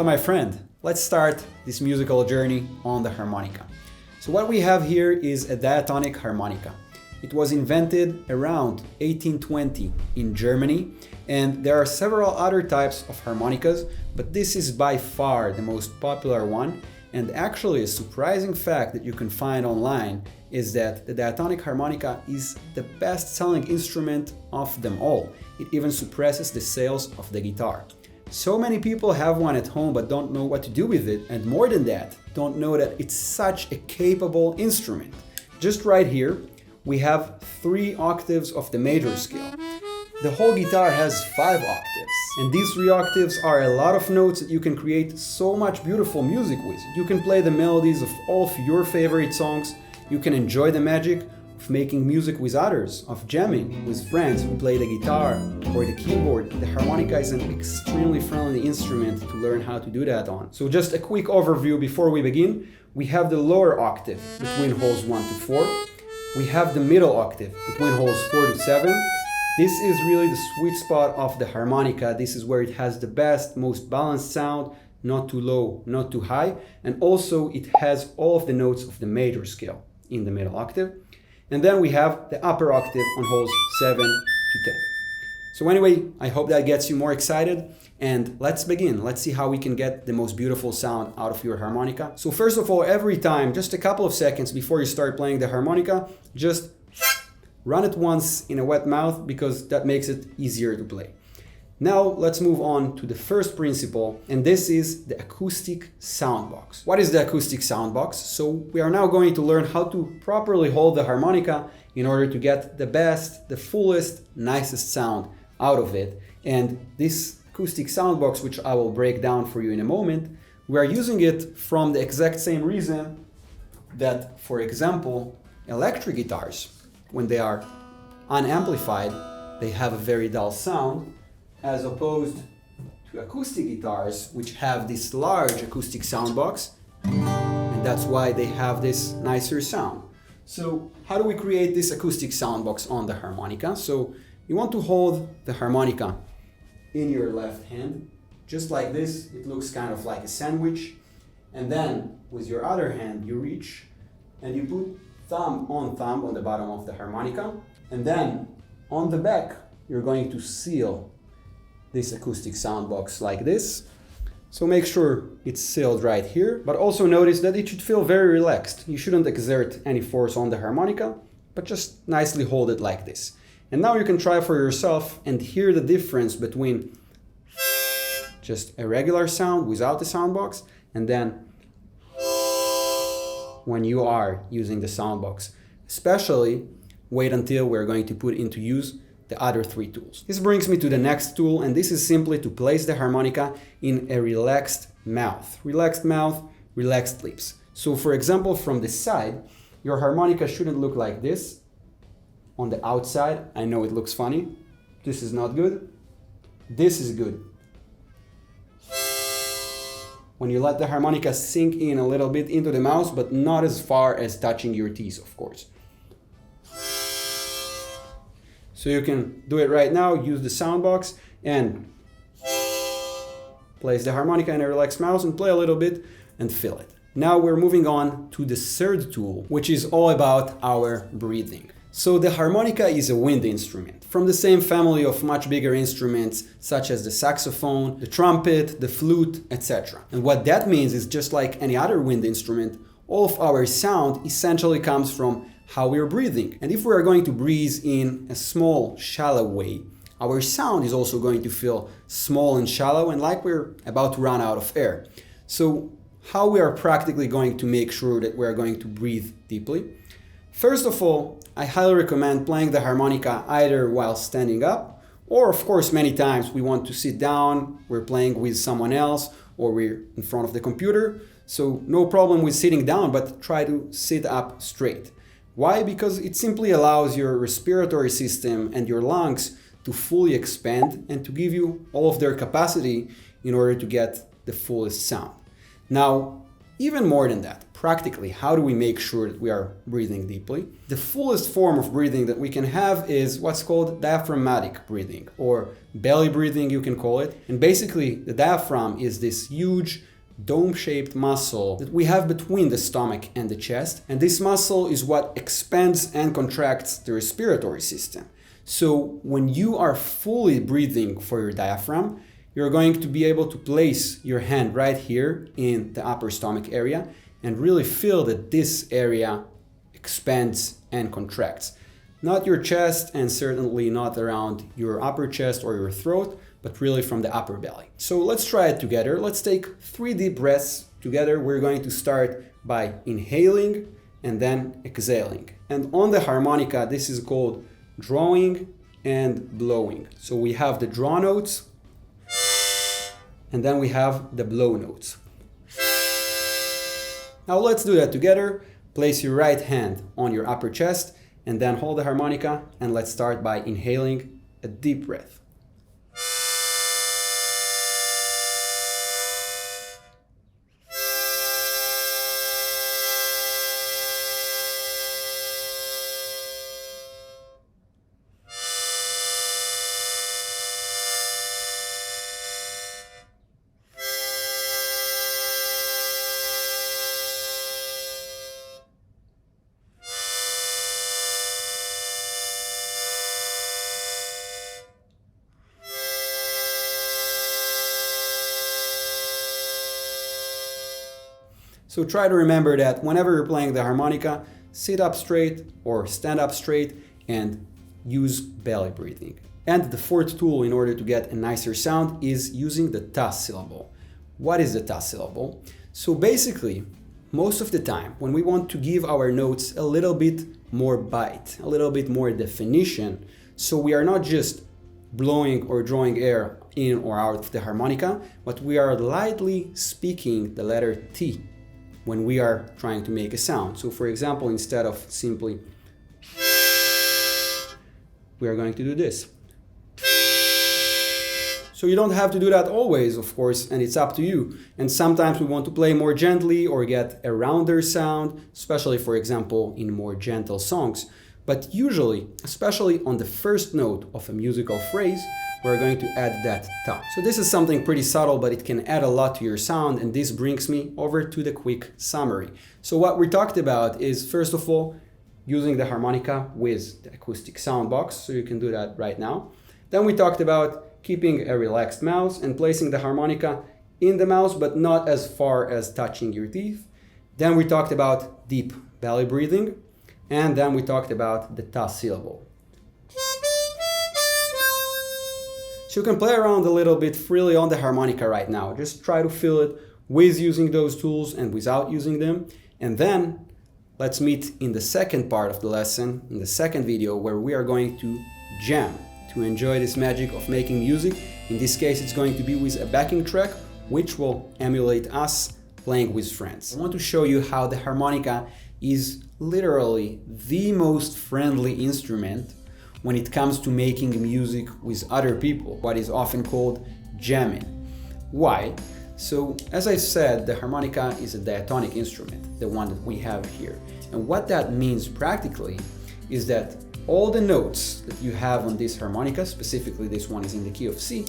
Hello my friend, let's start this musical journey on the harmonica. So what we have here is a diatonic harmonica. It was invented around 1820 in Germany, and there are several other types of harmonicas, but this is by far the most popular one. And actually a surprising fact that you can find online is that the diatonic harmonica is the best-selling instrument of them all. It even surpasses the sales of the guitar. So many people have one at home but don't know what to do with it, and more than that, don't know that it's such a capable instrument. Just right here, we have 3 octaves of the major scale. The whole guitar has 5 octaves, and these 3 octaves are a lot of notes that you can create so much beautiful music with. You can play the melodies of all of your favorite songs, you can enjoy the magic of making music with others, of jamming with friends who play the guitar or the keyboard. The harmonica is an extremely friendly instrument to learn how to do that on. So just a quick overview before we begin. We have the lower octave between holes 1 to 4. We have the middle octave between holes 4 to 7. This is really the sweet spot of the harmonica. This is where it has the best, most balanced sound, not too low, not too high, and also it has all of the notes of the major scale in the middle octave. And then we have the upper octave on holes 7 to 10. So anyway, I hope that gets you more excited, and let's begin. Let's see how we can get the most beautiful sound out of your harmonica. So first of all, every time, just a couple of seconds before you start playing the harmonica, just run it once in a wet mouth because that makes it easier to play. Now let's move on to the first principle, and this is the acoustic soundbox. What is the acoustic soundbox? So we are now going to learn how to properly hold the harmonica in order to get the best, the fullest, nicest sound out of it. And this acoustic soundbox, which I will break down for you in a moment, we are using it from the exact same reason that, for example, electric guitars, when they are unamplified, they have a very dull sound, as opposed to acoustic guitars, which have this large acoustic soundbox, and that's why they have this nicer sound. So how do we create this acoustic soundbox on the harmonica? So you want to hold the harmonica in your left hand, just like this. It looks kind of like a sandwich. And then with your other hand, you reach and you put thumb on the bottom of the harmonica, and then on the back you're going to seal this acoustic soundbox like this. So make sure it's sealed right here, but also notice that it should feel very relaxed. You shouldn't exert any force on the harmonica, but just nicely hold it like this. And now you can try for yourself and hear the difference between just a regular sound without the soundbox and then when you are using the soundbox. Especially wait until we're going to put into use the other 3 tools. This brings me to the next tool, and this is simply to place the harmonica in a relaxed mouth. Relaxed mouth, relaxed lips. So for example, from the side, your harmonica shouldn't look like this. On the outside, I know it looks funny. This is not good. This is good. When you let the harmonica sink in a little bit into the mouth, but not as far as touching your teeth, of course. So you can do it right now, use the soundbox and place the harmonica in a relaxed mouth and play a little bit and feel it. Now we're moving on to the third tool, which is all about our breathing. So the harmonica is a wind instrument from the same family of much bigger instruments such as the saxophone, the trumpet, the flute, etc. And what that means is, just like any other wind instrument, all of our sound essentially comes from how we're breathing. And if we're going to breathe in a small, shallow way, our sound is also going to feel small and shallow and like we're about to run out of air. So how we are practically going to make sure that we're going to breathe deeply? First of all, I highly recommend playing the harmonica either while standing up, or of course many times we want to sit down, we're playing with someone else, or we're in front of the computer. So no problem with sitting down, but try to sit up straight. Why? Because it simply allows your respiratory system and your lungs to fully expand and to give you all of their capacity in order to get the fullest sound. Now, Even more than that, practically, how do we make sure that we are breathing deeply? The fullest form of breathing that we can have is what's called diaphragmatic breathing, or belly breathing you can call it. And basically, the diaphragm is this huge dome-shaped muscle that we have between the stomach and the chest. And this muscle is what expands and contracts the respiratory system. So when you are fully breathing for your diaphragm, you're going to be able to place your hand right here in the upper stomach area and really feel that this area expands and contracts. Not your chest, and certainly not around your upper chest or your throat, but really from the upper belly. So let's try it together. Let's take 3 deep breaths together. We're going to start by inhaling and then exhaling. And on the harmonica, this is called drawing and blowing. So we have the draw notes, and then we have the blow notes. Now let's do that together. Place your right hand on your upper chest and then hold the harmonica, and let's start by inhaling a deep breath. So try to remember that whenever you're playing the harmonica, sit up straight or stand up straight and use belly breathing. And the 4th tool in order to get a nicer sound is using the ta syllable. What is the ta syllable? So basically, most of the time when we want to give our notes a little bit more bite, a little bit more definition, so we are not just blowing or drawing air in or out of the harmonica, but we are lightly speaking the letter T when we are trying to make a sound. So for example, instead of simply, we are going to do this. So you don't have to do that always, of course, and it's up to you. And sometimes we want to play more gently or get a rounder sound, especially for example, in more gentle songs. But usually, especially on the first note of a musical phrase, we're going to add that ta. So this is something pretty subtle, but it can add a lot to your sound, and this brings me over to the quick summary. So what we talked about is, first of all, using the harmonica with the Acoustic Soundbox, so you can do that right now. Then we talked about keeping a relaxed mouth and placing the harmonica in the mouth, but not as far as touching your teeth. Then we talked about deep belly breathing, and then we talked about the ta syllable. So you can play around a little bit freely on the harmonica right now. Just try to feel it with using those tools and without using them. And then let's meet in the second part of the lesson, in the second video, where we are going to jam to enjoy this magic of making music. In this case, it's going to be with a backing track, which will emulate us playing with friends. I want to show you how the harmonica is literally the most friendly instrument when it comes to making music with other people, what is often called jamming. Why? So, as I said, the harmonica is a diatonic instrument, the one that we have here. And what that means practically is that all the notes that you have on this harmonica, specifically this one is in the key of C,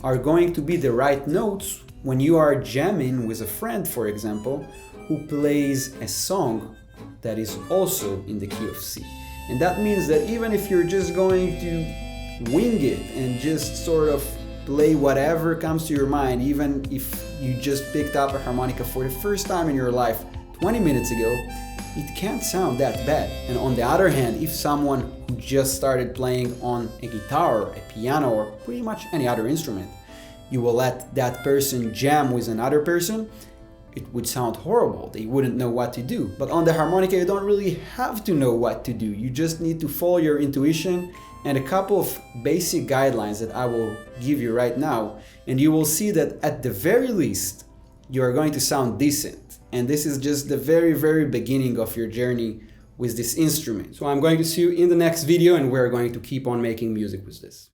are going to be the right notes when you are jamming with a friend, for example, who plays a song that is also in the key of C. And that means that even if you're just going to wing it and just sort of play whatever comes to your mind, even if you just picked up a harmonica for the first time in your life 20 minutes ago, it can't sound that bad. And on the other hand, if someone who just started playing on a guitar, a piano, or pretty much any other instrument, you will let that person jam with another person, it would sound horrible. They wouldn't know what to do. But on the harmonica, you don't really have to know what to do. You just need to follow your intuition and a couple of basic guidelines that I will give you right now. And you will see that at the very least, you are going to sound decent. And this is just the very, very beginning of your journey with this instrument. So I'm going to see you in the next video, and we're going to keep on making music with this.